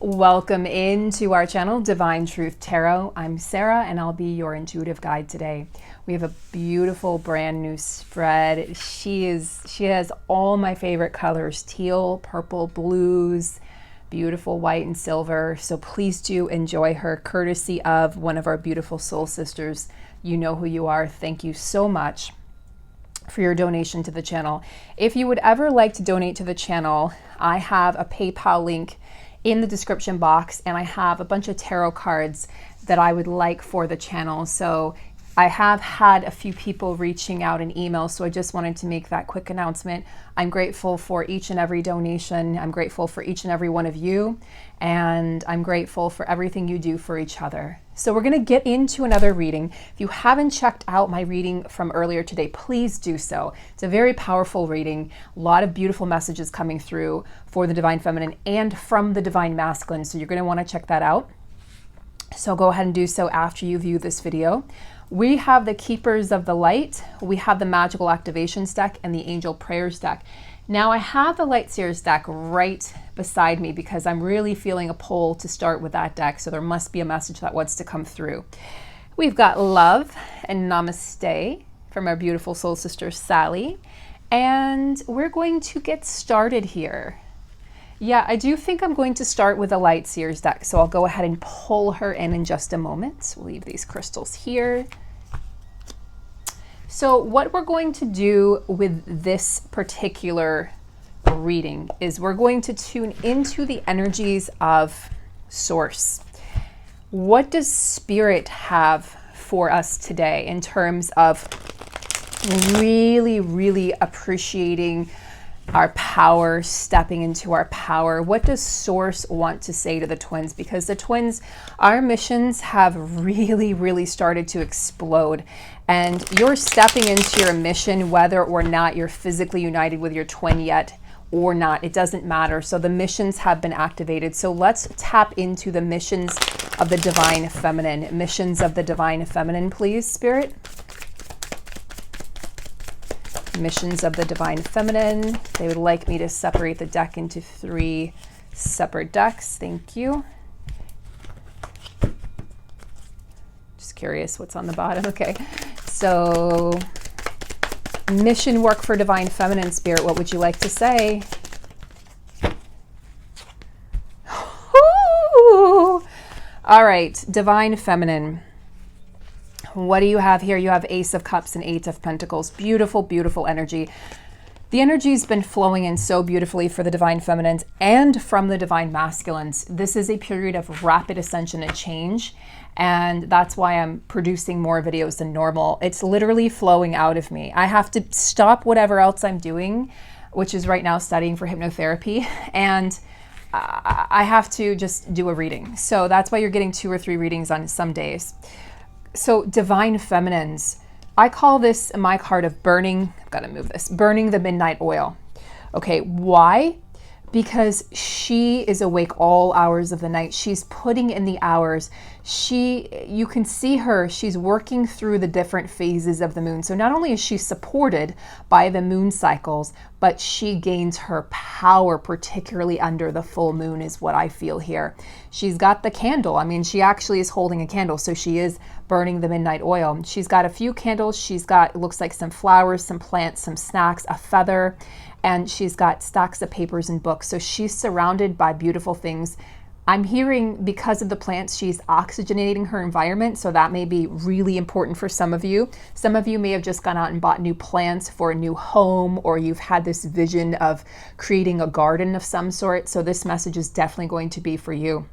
Welcome into our channel, Divine Truth Tarot. I'm Sarah and I'll be your intuitive guide today. We have a beautiful brand new spread. She has all my favorite colors: teal, purple, blues, beautiful white and silver. So please do enjoy her, courtesy of one of our beautiful soul sisters. You know who you are. Thank you so much for your donation to the channel. If you would ever like to donate to the channel, I have a PayPal link in the description box, and I have a bunch of tarot cards that I would like for the channel. So I have had a few people reaching out in email, so I just wanted to make that quick announcement. I'm grateful for each and every donation. I'm grateful for each and every one of you, and I'm grateful for everything you do for each other. So we're gonna get into another reading. If you haven't checked out my reading from earlier today, please do so. It's a very powerful reading. A lot of beautiful messages coming through for the Divine Feminine and from the Divine Masculine. So you're gonna wanna check that out. So go ahead and do so after you view this video. We have the Keepers of the Light, we have the Magical Activations deck, and the Angel Prayers deck. Now I have the Light Seers deck right beside me because I'm really feeling a pull to start with that deck, so there must be a message that wants to come through. We've got Love and Namaste from our beautiful soul sister Sally, and we're going to get started here. Yeah, I do think I'm going to start with the Light Seers deck, so I'll go ahead and pull her in just a moment. We'll leave these crystals here. So what we're going to do with this particular reading is we're going to tune into the energies of Source. What does Spirit have for us today in terms of really appreciating our power, stepping into our power? What does Source want to say to the twins? Because the twins, our missions have really started to explode, and you're stepping into your mission whether or not you're physically united with your twin yet or not. It doesn't matter. So the missions have been activated. So let's tap into the missions of the Divine Feminine. Missions of the Divine Feminine, please, Spirit. Missions of the Divine Feminine. They would like me to separate the deck into 3 separate decks. Thank you. Just curious what's on the bottom. Okay, so mission work for Divine Feminine, Spirit. What would you like to say? Ooh. All right, Divine Feminine. What do you have here? You have Ace of Cups and 8 of Pentacles. Beautiful energy. The energy's been flowing in so beautifully for the Divine Feminines and from the Divine Masculines. This is a period of rapid ascension and change, and that's why I'm producing more videos than normal. It's literally flowing out of me. I have to stop whatever else I'm doing, which is right now studying for hypnotherapy, and I have to just do a reading. So that's why you're getting 2 or 3 readings on some days. So Divine Feminines, I call this my card of burning, I've got to move this, burning the midnight oil. Okay, why? Because she is awake all hours of the night. She's putting in the hours. You can see her, she's working through the different phases of the moon. So not only is she supported by the moon cycles, but she gains her power, particularly under the full moon, is what I feel here. She's got the candle. I mean, she actually is holding a candle, so she is burning the midnight oil. She's got a few candles. She's got, it looks like, some flowers, some plants, some snacks, a feather, and she's got stacks of papers and books. So she's surrounded by beautiful things. I'm hearing, because of the plants, she's oxygenating her environment, so that may be really important for some of you. Some of you may have just gone out and bought new plants for a new home, or you've had this vision of creating a garden of some sort. So this message is definitely going to be for you.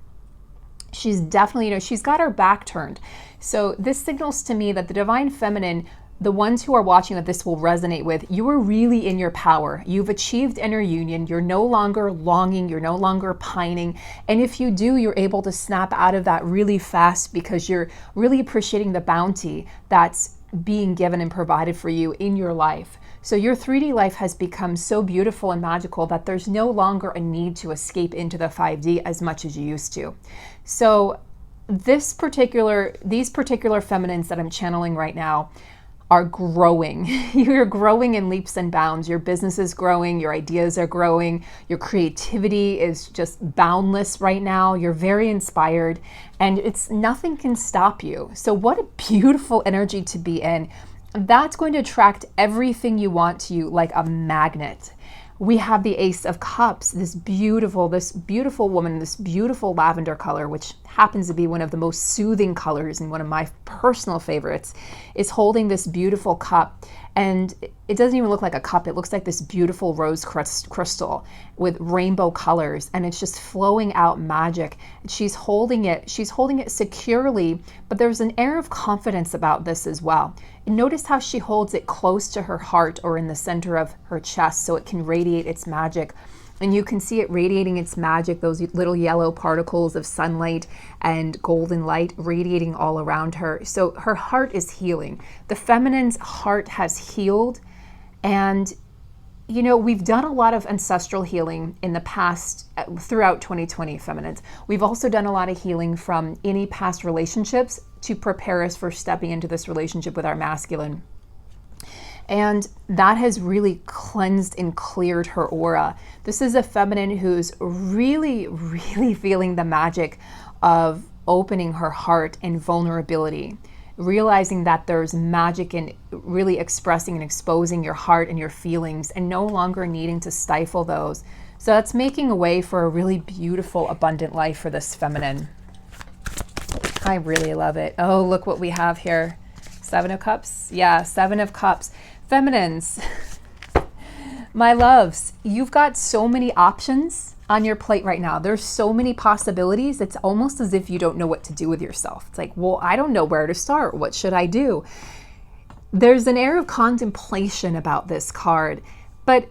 She's definitely, she's got her back turned. So this signals to me that the Divine Feminine, the ones who are watching that this will resonate with, you are really in your power. You've achieved inner union. You're no longer longing. You're no longer pining. And if you do, you're able to snap out of that really fast because you're really appreciating the bounty that's being given and provided for you in your life. So your 3D life has become so beautiful and magical that there's no longer a need to escape into the 5D as much as you used to. So these particular feminines that I'm channeling right now are growing. You're growing in leaps and bounds. Your business is growing, your ideas are growing, your creativity is just boundless right now. You're very inspired, and nothing can stop you. So what a beautiful energy to be in. That's going to attract everything you want to you like a magnet. We have the Ace of Cups, this beautiful woman, this beautiful lavender color, which happens to be one of the most soothing colors and one of my personal favorites, is holding this beautiful cup. And it doesn't even look like a cup. It looks like this beautiful rose crystal with rainbow colors, and it's just flowing out magic. She's holding it securely, but there's an air of confidence about this as well. And notice how she holds it close to her heart or in the center of her chest so it can radiate its magic. And you can see it radiating its magic, those little yellow particles of sunlight and golden light radiating all around her. So her heart is healing. The feminine's heart has healed. And, you know, we've done a lot of ancestral healing in the past, throughout 2020, feminines. We've also done a lot of healing from any past relationships to prepare us for stepping into this relationship with our masculine. And that has really cleansed and cleared her aura. This is a feminine who's really, really feeling the magic of opening her heart and vulnerability, realizing that there's magic in really expressing and exposing your heart and your feelings and no longer needing to stifle those. So that's making a way for a really beautiful, abundant life for this feminine. I really love it. Oh, look what we have here. Seven of Cups. Yeah, Seven of Cups. Feminines, my loves, you've got so many options on your plate right now. There's so many possibilities. It's almost as if you don't know what to do with yourself. It's like, well, I don't know where to start. What should I do? There's an air of contemplation about this card, but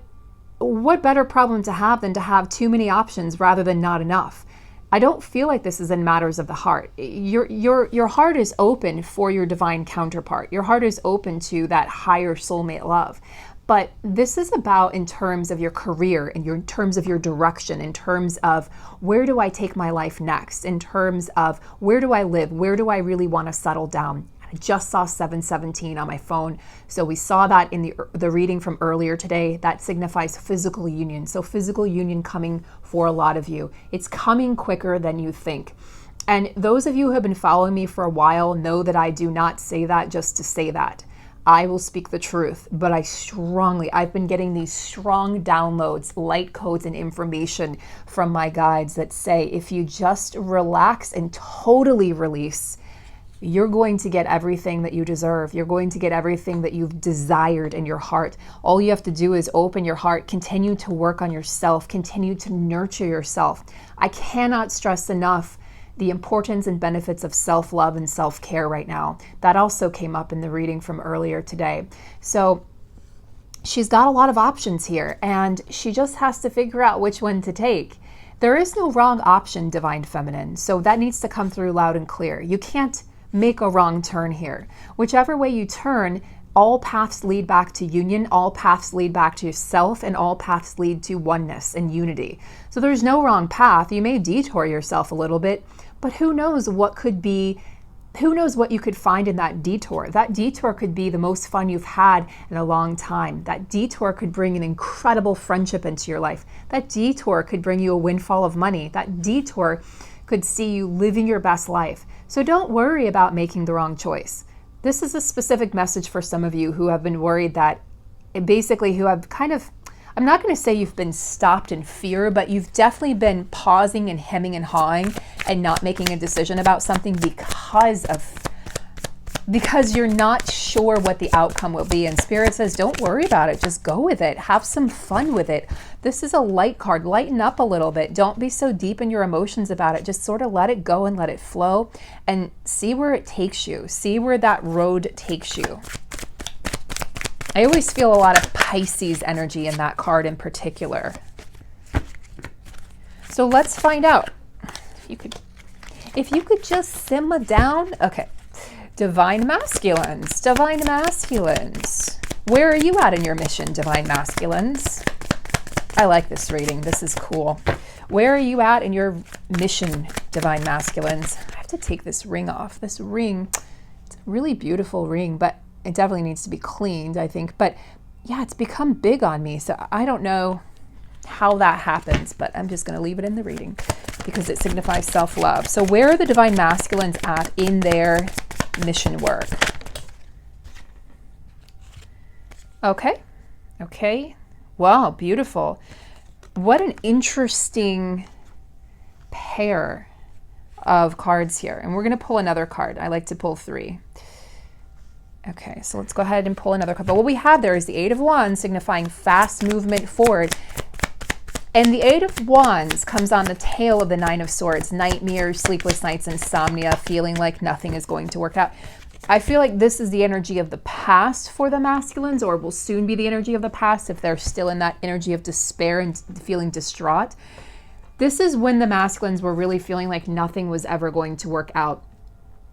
what better problem to have than to have too many options rather than not enough? I don't feel like this is in matters of the heart. Your heart is open for your divine counterpart. Your heart is open to that higher soulmate love. But this is about in terms of your career, in terms of your direction, in terms of where do I take my life next, in terms of where do I live, where do I really want to settle down. I just saw 717 on my phone. So we saw that in the reading from earlier today. That signifies physical union. So physical union coming for a lot of you. It's coming quicker than you think. And those of you who have been following me for a while know that I do not say that just to say that. I will speak the truth, but I've been getting these strong downloads, light codes, and information from my guides that say if you just relax and totally release, you're going to get everything that you deserve. You're going to get everything that you've desired in your heart. All you have to do is open your heart, continue to work on yourself, continue to nurture yourself. I cannot stress enough the importance and benefits of self-love and self-care right now. That also came up in the reading from earlier today. So she's got a lot of options here, and she just has to figure out which one to take. There is no wrong option, Divine Feminine. So that needs to come through loud and clear. You can't make a wrong turn here. Whichever way you turn, all paths lead back to union, all paths lead back to yourself, and all paths lead to oneness and unity. So there's no wrong path. You may detour yourself a little bit, but who knows what you could find in that detour. That detour could be the most fun you've had in a long time. That detour could bring an incredible friendship into your life. That detour could bring you a windfall of money. That detour could see you living your best life. So don't worry about making the wrong choice. This is a specific message for some of you who have been worried that who have kind of, I'm not going to say you've been stopped in fear, but you've definitely been pausing and hemming and hawing and not making a decision about something because you're not sure what the outcome will be. And Spirit says, don't worry about it. Just go with it. Have some fun with it. This is a light card. Lighten up a little bit. Don't be so deep in your emotions about it. Just sort of let it go and let it flow and see where it takes you. See where that road takes you. I always feel a lot of Pisces energy in that card in particular. So let's find out. If you could just simmer down. Okay. Divine Masculines. Divine Masculines. Where are you at in your mission, Divine Masculines? I like this reading. This is cool. Where are you at in your mission, Divine Masculines? I have to take this ring off. This ring, it's a really beautiful ring, but it definitely needs to be cleaned, I think. But yeah, it's become big on me. So I don't know how that happens, but I'm just going to leave it in the reading because it signifies self-love. So where are the divine masculines at in their mission work? Okay. Okay. Wow, beautiful. What an interesting pair of cards here. And we're going to pull another card. I like to pull 3. Okay, so let's go ahead and pull another card. But what we have there is the 8 of Wands signifying fast movement forward. And the 8 of Wands comes on the tail of the 9 of Swords. Nightmares, sleepless nights, insomnia, feeling like nothing is going to work out. I feel like this is the energy of the past for the masculines, or will soon be the energy of the past if they're still in that energy of despair and feeling distraught. This is when the masculines were really feeling like nothing was ever going to work out.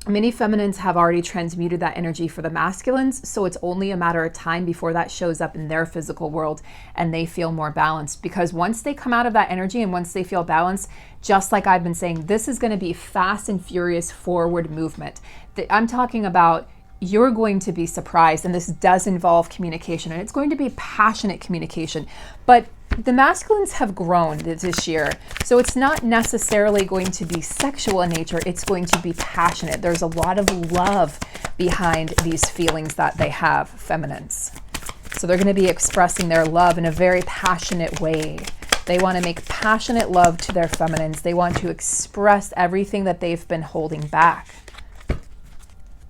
Many feminines have already transmuted that energy for the masculines, so it's only a matter of time before that shows up in their physical world and they feel more balanced. Because once they come out of that energy and once they feel balanced, just like I've been saying, this is going to be fast and furious forward movement. I'm talking about, you're going to be surprised, and this does involve communication, and it's going to be passionate communication. But the masculines have grown this year, so it's not necessarily going to be sexual in nature. It's going to be passionate. There's a lot of love behind these feelings that they have, feminines. So they're going to be expressing their love in a very passionate way. They want to make passionate love to their feminines. They want to express everything that they've been holding back.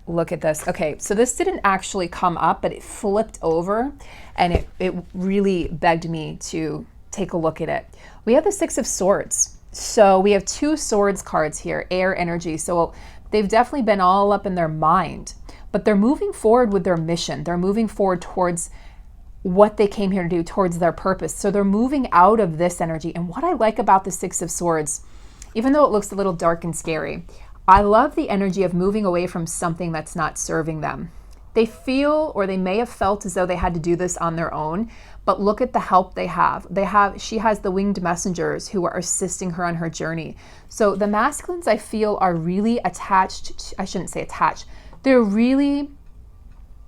Look at this. Okay, so this didn't actually come up, but it flipped over, and it really begged me to take a look at it. We have the 6 of Swords. So we have 2 Swords cards here, air energy. So they've definitely been all up in their mind, but they're moving forward with their mission. They're moving forward towards what they came here to do, towards their purpose. So they're moving out of this energy. And what I like about the 6 of Swords, even though it looks a little dark and scary, I love the energy of moving away from something that's not serving them. They feel, or they may have felt, as though they had to do this on their own, but look at the help they have. She has the winged messengers who are assisting her on her journey. So the masculines, I feel, are really attached, I shouldn't say attached, they're really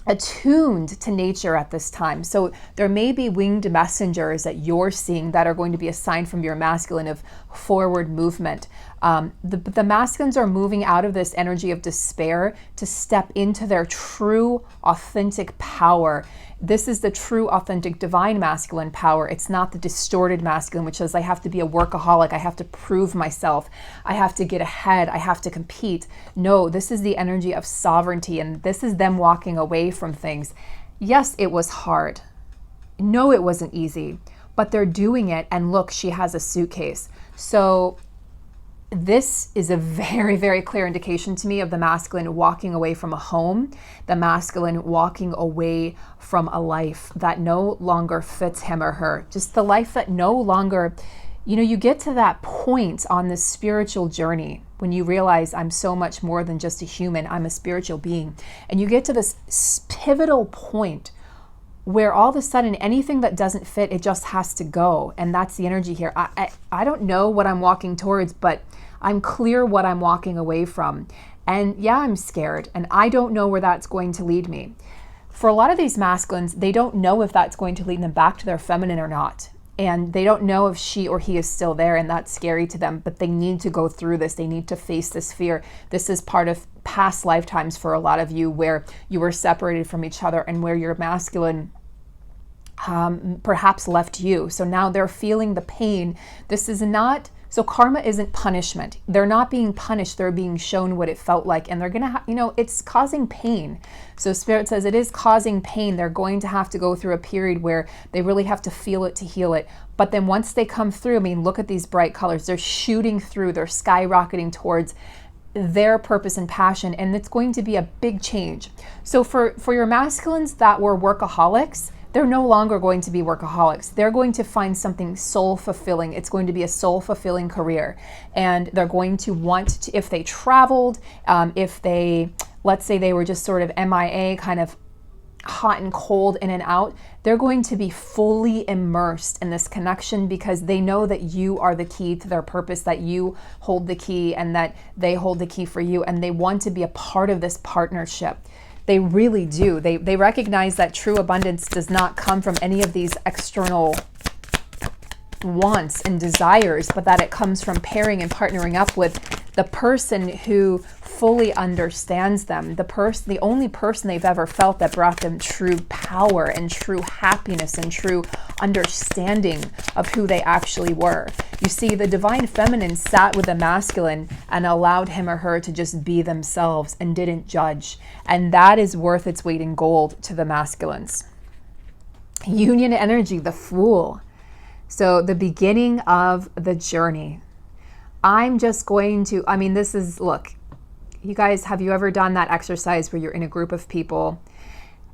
attuned to nature at this time. So there may be winged messengers that you're seeing that are going to be a sign from your masculine of forward movement. The masculines are moving out of this energy of despair to step into their true, authentic power. This is the true, authentic, divine masculine power. It's not the distorted masculine, which says I have to be a workaholic, I have to prove myself, I have to get ahead, I have to compete. No, this is the energy of sovereignty, and this is them walking away from things. Yes, it was hard. No, it wasn't easy, but they're doing it, and look, she has a suitcase. So this is a very, very clear indication to me of the masculine walking away from a home, the masculine walking away from a life that no longer fits him or her, just the life that no longer, you get to that point on this spiritual journey when you realize I'm so much more than just a human, I'm a spiritual being. And you get to this pivotal point where all of a sudden anything that doesn't fit, it just has to go. And that's the energy here. I don't know what I'm walking towards, but I'm clear what I'm walking away from. And yeah, I'm scared, and I don't know where that's going to lead me. For a lot of these masculines, they don't know if that's going to lead them back to their feminine or not. And they don't know if she or he is still there, and that's scary to them, but they need to go through this. They need to face this fear. This is part of past lifetimes for a lot of you, where you were separated from each other and where your masculine perhaps left you. So now they're feeling the pain. This is not, so karma isn't punishment. They're not being punished. They're being shown what it felt like, and they're going to, it's causing pain. So Spirit says it is causing pain. They're going to have to go through a period where they really have to feel it to heal it. But then once they come through, look at these bright colors. They're shooting through, they're skyrocketing towards their purpose and passion, and it's going to be a big change. So for your masculines that were workaholics, they're no longer going to be workaholics. They're going to find something soul-fulfilling. It's going to be a soul-fulfilling career. And they're going to want to, if they traveled, if they, let's say they were just sort of MIA, kind of hot and cold, in and out, they're going to be fully immersed in this connection because they know that you are the key to their purpose, that you hold the key and that they hold the key for you, and they want to be a part of this partnership. They really do. They recognize that true abundance does not come from any of these external wants and desires, but that it comes from pairing and partnering up with the person who fully understands them, the only person they've ever felt that brought them true power and true happiness and true understanding of who they actually were. You see, the divine feminine sat with the masculine and allowed him or her to just be themselves and didn't judge. And that is worth its weight in gold to the masculines. Union energy, the Fool. So the beginning of the journey. I'm just going to, this is, look, you guys, have you ever done that exercise where you're in a group of people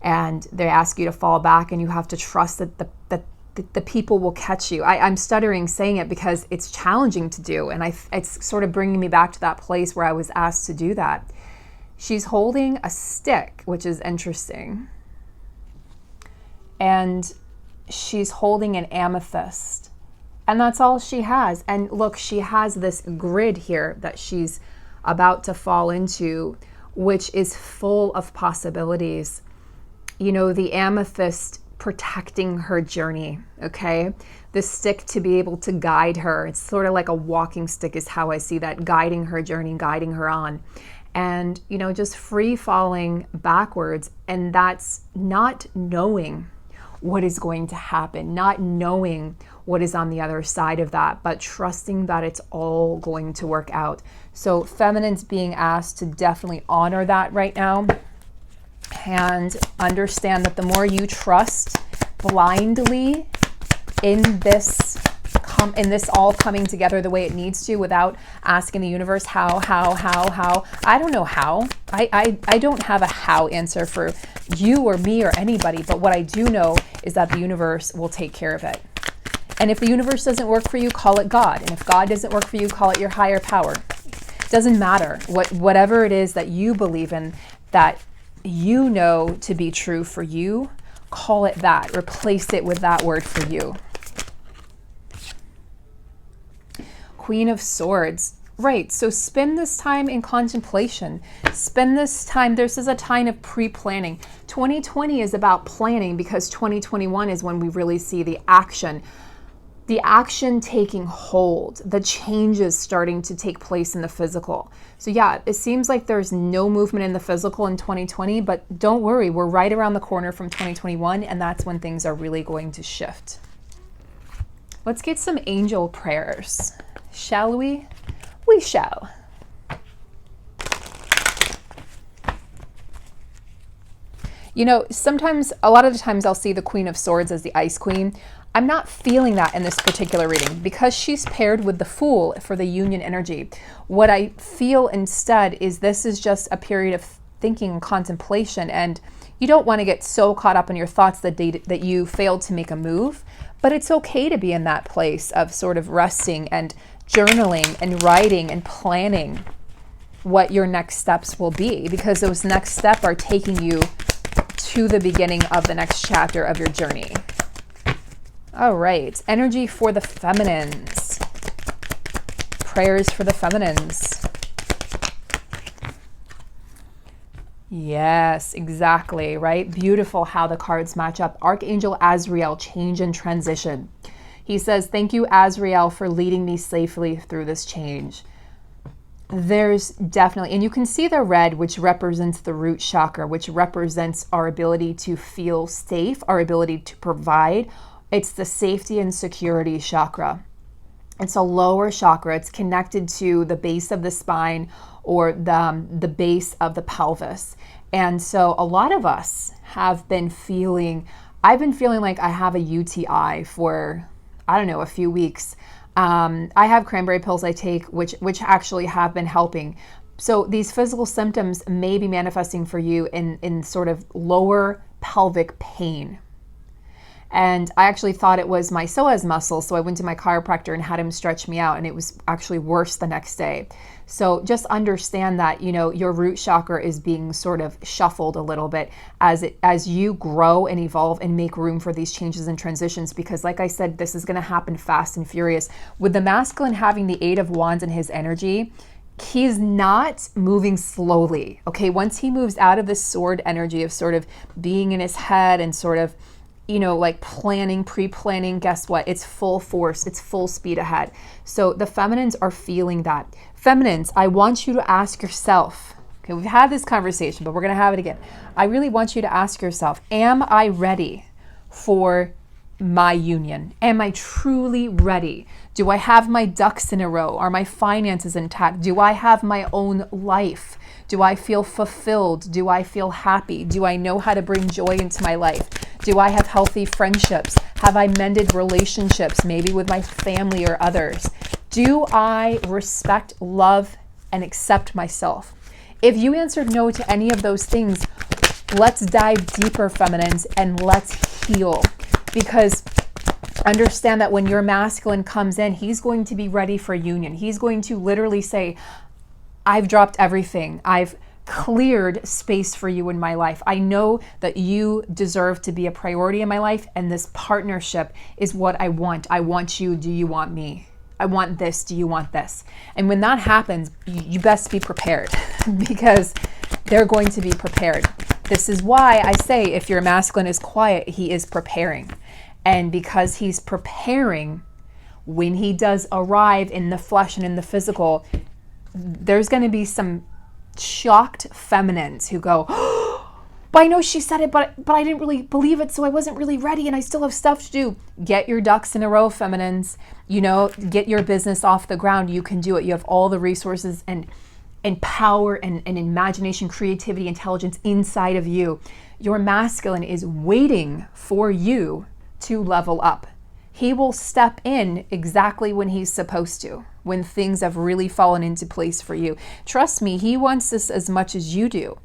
and they ask you to fall back and you have to trust that the people will catch you? I'm stuttering saying it because it's challenging to do. And it's sort of bringing me back to that place where I was asked to do that. She's holding a stick, which is interesting. And she's holding an amethyst. And that's all she has. And look, she has this grid here that she's about to fall into, which is full of possibilities. You know, the amethyst protecting her journey, okay? The stick to be able to guide her. It's sort of like a walking stick is how I see that, guiding her journey, guiding her on. And, you know, just free falling backwards. And that's not knowing what is going to happen, not knowing what is on the other side of that, but trusting that it's all going to work out. So feminine's being asked to definitely honor that right now and understand that the more you trust blindly in this all coming together the way it needs to, without asking the universe how. I don't know how. I don't have a how answer for you or me or anybody, but what I do know is that the universe will take care of it. And if the universe doesn't work for you, call it God. And if God doesn't work for you, call it your higher power. It doesn't matter. Whatever it is that you believe in, that you know to be true for you, call it that. Replace it with that word for you. Queen of Swords. Right, so spend this time in contemplation. Spend this time, this is a time of pre-planning. 2020 is about planning because 2021 is when we really see the action taking hold, the changes starting to take place in the physical. So yeah, it seems like there's no movement in the physical in 2020, but don't worry, we're right around the corner from 2021, and that's when things are really going to shift. Let's get some angel prayers. Shall we? We shall. You know, a lot of the times I'll see the Queen of Swords as the Ice Queen. I'm not feeling that in this particular reading because she's paired with the Fool for the union energy. What I feel instead is this is just a period of thinking and contemplation, and you don't want to get so caught up in your thoughts that you failed to make a move, but it's okay to be in that place of sort of resting and journaling and writing and planning what your next steps will be, because those next steps are taking you to the beginning of the next chapter of your journey. All right, energy for the feminines. Prayers for the feminines. Yes, exactly, right? Beautiful how the cards match up. Archangel Azrael, change and transition. He says, thank you, Azrael, for leading me safely through this change. There's definitely, and you can see the red, which represents the root chakra, which represents our ability to feel safe, our ability to provide. It's the safety and security chakra. It's a lower chakra. It's connected to the base of the spine or the base of the pelvis. And so a lot of us have been I've been feeling like I have a UTI for, I don't know, a few weeks. I have cranberry pills I take, which actually have been helping. So these physical symptoms may be manifesting for you in sort of lower pelvic pain. And I actually thought it was my psoas muscle, so I went to my chiropractor and had him stretch me out, and it was actually worse the next day. So just understand that, you know, your root chakra is being sort of shuffled a little bit as you grow and evolve and make room for these changes and transitions, because like I said, this is going to happen fast and furious. With the masculine having the 8 of Wands in his energy, he's not moving slowly. Okay, once he moves out of the sword energy of sort of being in his head and sort of, like planning, pre-planning, guess what? It's full force, it's full speed ahead. So the feminines are feeling that. Feminines, I want you to ask yourself, okay, we've had this conversation, but we're going to have it again. I really want you to ask yourself, am I ready for my union? Am I truly ready? Do I have my ducks in a row? Are my finances intact? Do I have my own life? Do I feel fulfilled? Do I feel happy? Do I know how to bring joy into my life? Do I have healthy friendships? Have I mended relationships, maybe with my family or others? Do I respect, love, and accept myself? If you answered no to any of those things, let's dive deeper, feminines, and let's heal. Because understand that when your masculine comes in, he's going to be ready for union. He's going to literally say, I've dropped everything. I've cleared space for you in my life. I know that you deserve to be a priority in my life, and this partnership is what I want. I want you. Do you want me? I want this. Do you want this? And when that happens, you best be prepared because they're going to be prepared. This is why I say if your masculine is quiet, he is preparing. And because he's preparing, when he does arrive in the flesh and in the physical, there's going to be some shocked feminines who go, oh, but I know she said it, but I didn't really believe it, so I wasn't really ready and I still have stuff to do. Get your ducks in a row, feminines. Get your business off the ground. You can do it. You have all the resources and power and imagination, creativity, intelligence inside of you. Your masculine is waiting for you to level up. He will step in exactly when he's supposed to, when things have really fallen into place for you. Trust me, he wants this as much as you do.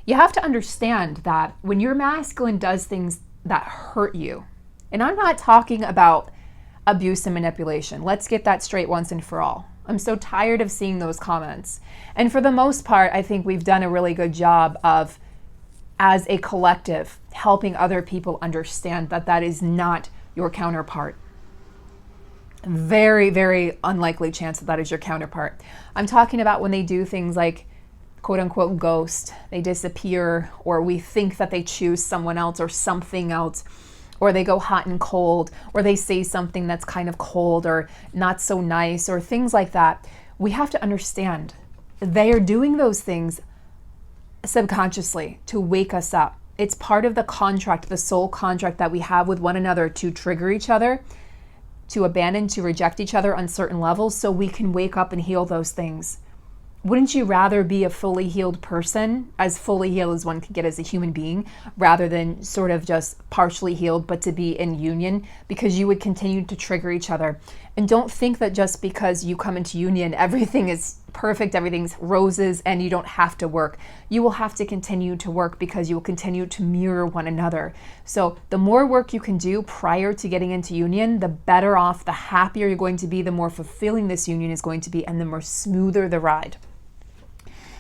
You have to understand that when your masculine does things that hurt you, and I'm not talking about abuse and manipulation. Let's get that straight once and for all. I'm so tired of seeing those comments. And for the most part, I think we've done a really good job of, as a collective, helping other people understand that that is not your counterpart. Very, very unlikely chance that is your counterpart. I'm talking about when they do things like quote unquote ghost, they disappear, or we think that they choose someone else or something else, or they go hot and cold, or they say something that's kind of cold or not so nice, or things like that. We have to understand they are doing those things subconsciously to wake us up. It's part of the contract, the soul contract that we have with one another to trigger each other, to abandon, to reject each other on certain levels so we can wake up and heal those things. Wouldn't you rather be a fully healed person, as fully healed as one can get as a human being, rather than sort of just partially healed, but to be in union? Because you would continue to trigger each other. And don't think that just because you come into union, everything is perfect, everything's roses, and you don't have to work. You will have to continue to work because you will continue to mirror one another. So the more work you can do prior to getting into union, the better off, the happier you're going to be, the more fulfilling this union is going to be, and the more smoother the ride.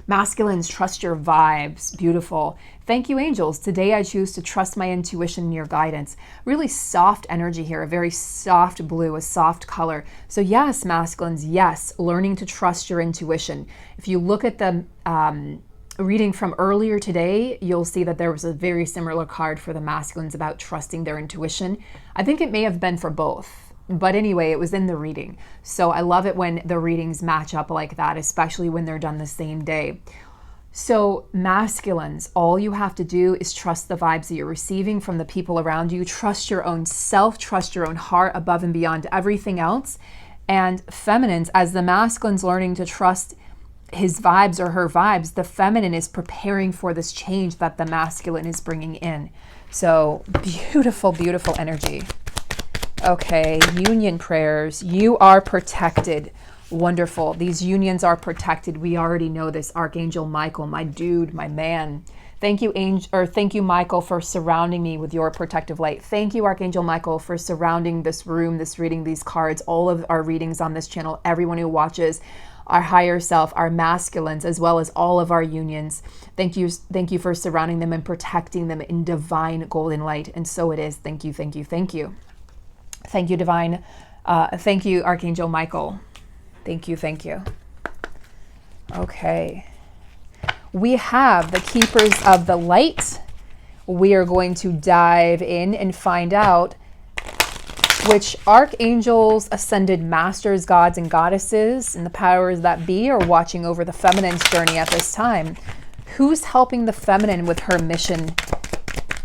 Masculines, trust your vibes. Beautiful. Thank you, angels. Today I choose to trust my intuition and your guidance. Really soft energy here, a very soft blue, a soft color. So yes, masculines, yes, learning to trust your intuition. If you look at the reading from earlier today, you'll see that there was a very similar card for the masculines about trusting their intuition. I think it may have been for both. But anyway, it was in the reading. So I love it when the readings match up like that, especially when they're done the same day. So masculines, all you have to do is trust the vibes that you're receiving from the people around you. Trust your own self, trust your own heart above and beyond everything else. And feminines, as the masculine's learning to trust his vibes or her vibes, the feminine is preparing for this change that the masculine is bringing in. So beautiful, beautiful energy. Okay, union prayers. You are protected. Wonderful. These unions are protected. We already know this. Archangel Michael, my dude, my man. Thank you, thank you, Michael, for surrounding me with your protective light. Thank you, Archangel Michael, for surrounding this room, this reading, these cards, all of our readings on this channel, everyone who watches, our higher self, our masculines, as well as all of our unions. Thank you for surrounding them and protecting them in divine golden light. And so it is. Thank you, thank you, thank you. Thank you, Divine. Thank you, Archangel Michael. Thank you, thank you. Okay. We have the keepers of the light. We are going to dive in and find out which archangels, ascended masters, gods and goddesses, and the powers that be are watching over the feminine's journey at this time. Who's helping the feminine with her mission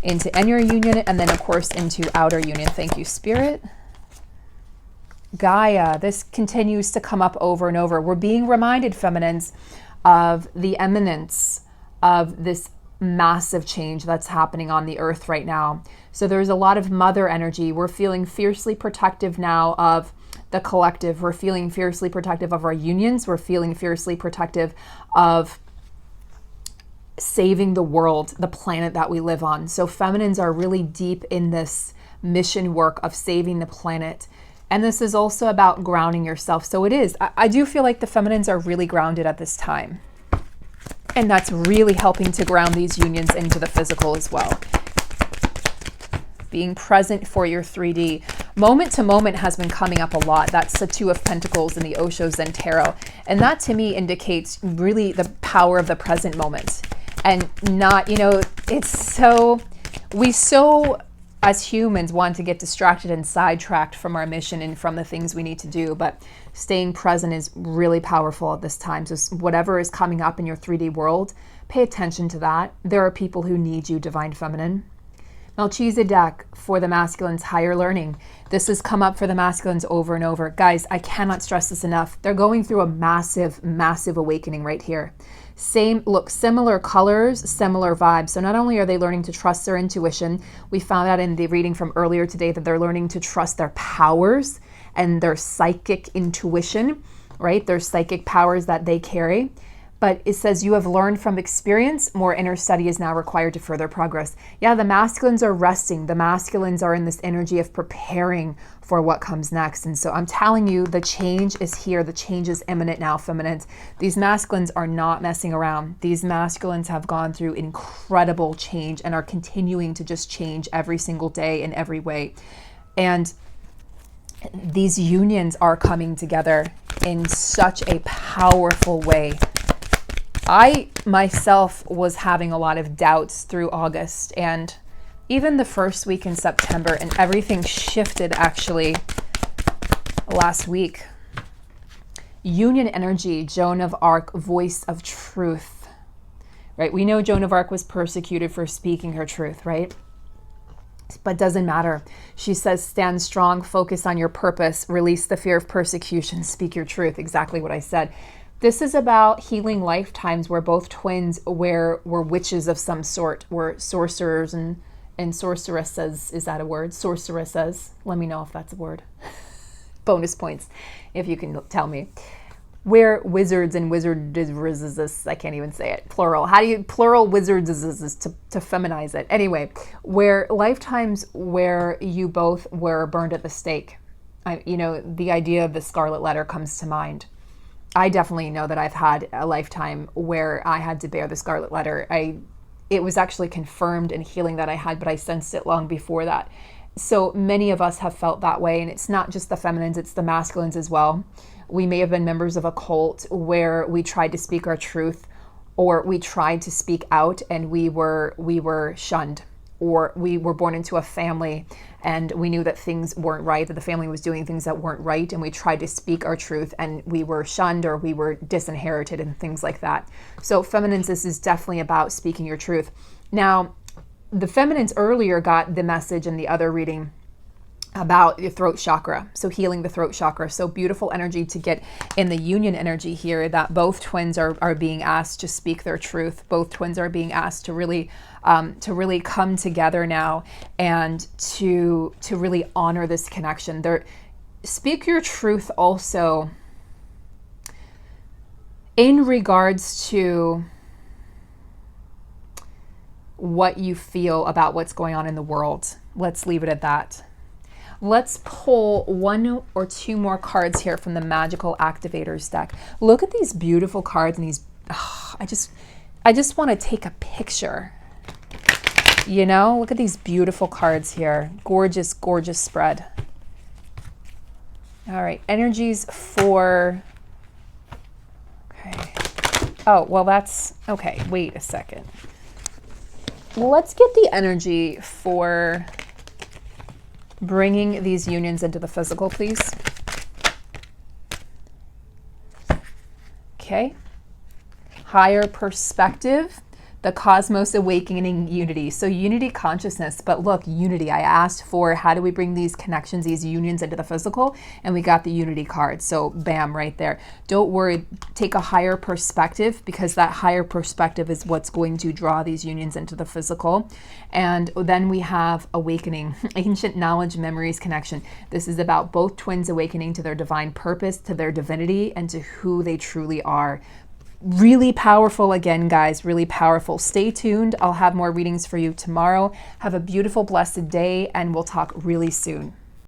into inner union and then, of course, into outer union? Thank you, Spirit. Gaia, this continues to come up over and over. We're being reminded, feminines, of the eminence of this massive change that's happening on the earth right now. So there's a lot of mother energy. We're feeling fiercely protective now of the collective. We're feeling fiercely protective of our unions. We're feeling fiercely protective of saving the world, the planet that we live on. So feminines are really deep in this mission work of saving the planet. And this is also about grounding yourself. So it is. I do feel like the feminines are really grounded at this time. And that's really helping to ground these unions into the physical as well. Being present for your 3D. Moment to moment has been coming up a lot. That's the Two of Pentacles in the Osho Zen Tarot. And that to me indicates really the power of the present moment. And not, it's so, as humans, want to get distracted and sidetracked from our mission and from the things we need to do. But staying present is really powerful at this time. So whatever is coming up in your 3D world, pay attention to that. There are people who need you, Divine Feminine. Melchizedek for the masculines, higher learning. This has come up for the masculines over and over. Guys, I cannot stress this enough. They're going through a massive, massive awakening right here. Similar colors, similar vibes. So not only are they learning to trust their intuition, we found out in the reading from earlier today that they're learning to trust their powers and their psychic intuition, right? Their psychic powers that they carry. But it says you have learned from experience, more inner study is now required to further progress. Yeah, the masculines are resting. The masculines are in this energy of preparing for what comes next. And so I'm telling you, the change is here. The change is imminent now, feminines. These masculines are not messing around. These masculines have gone through incredible change and are continuing to just change every single day in every way. And these unions are coming together in such a powerful way. I myself was having a lot of doubts through August and even the first week in September, and everything shifted actually last week. Union energy, Joan of Arc, voice of truth, right? We know Joan of Arc was persecuted for speaking her truth, right? But doesn't matter. She says, stand strong, focus on your purpose, release the fear of persecution, speak your truth. Exactly what I said. This is about healing lifetimes where both twins were witches of some sort, were sorcerers and sorceresses. Is that a word? Sorceresses. Let me know if that's a word. Bonus points if you can tell me. Where wizards and wizardesses, I can't even say it, plural. How do you, plural wizards to feminize it? Anyway, where lifetimes where you both were burned at the stake. The idea of the Scarlet Letter comes to mind. I definitely know that I've had a lifetime where I had to bear the Scarlet Letter. It was actually confirmed in healing that I had, but I sensed it long before that. So many of us have felt that way, and it's not just the feminines, it's the masculines as well. We may have been members of a cult where we tried to speak our truth, or we tried to speak out and we were shunned, or we were born into a family and we knew that things weren't right, that the family was doing things that weren't right, and we tried to speak our truth and we were shunned or we were disinherited and things like that. So feminines, this is definitely about speaking your truth. Now, the feminines earlier got the message in the other reading about the throat chakra, so healing the throat chakra. So beautiful energy to get in the union energy here, that both twins are being asked to speak their truth. Both twins are being asked to really come together now and to really honor this connection. Speak your truth also in regards to what you feel about what's going on in the world. Let's leave it at that. Let's pull one or two more cards here from the Magical Activators deck. Look at these beautiful cards and these, I just want to take a picture. Look at these beautiful cards here. Gorgeous, gorgeous spread. All right, energies for, okay. Oh, well, that's okay. Wait a second. Let's get the energy for bringing these unions into the physical, please. Okay. Higher perspective, the cosmos awakening, unity. So unity consciousness, but look, unity. I asked for how do we bring these connections, these unions into the physical, and we got the unity card. So bam, right there. Don't worry, take a higher perspective, because that higher perspective is what's going to draw these unions into the physical. And then we have awakening, ancient knowledge, memories, connection. This is about both twins awakening to their divine purpose, to their divinity, and to who they truly are. Really powerful again, guys, really powerful. Stay tuned. I'll have more readings for you tomorrow. Have a beautiful, blessed day, and we'll talk really soon.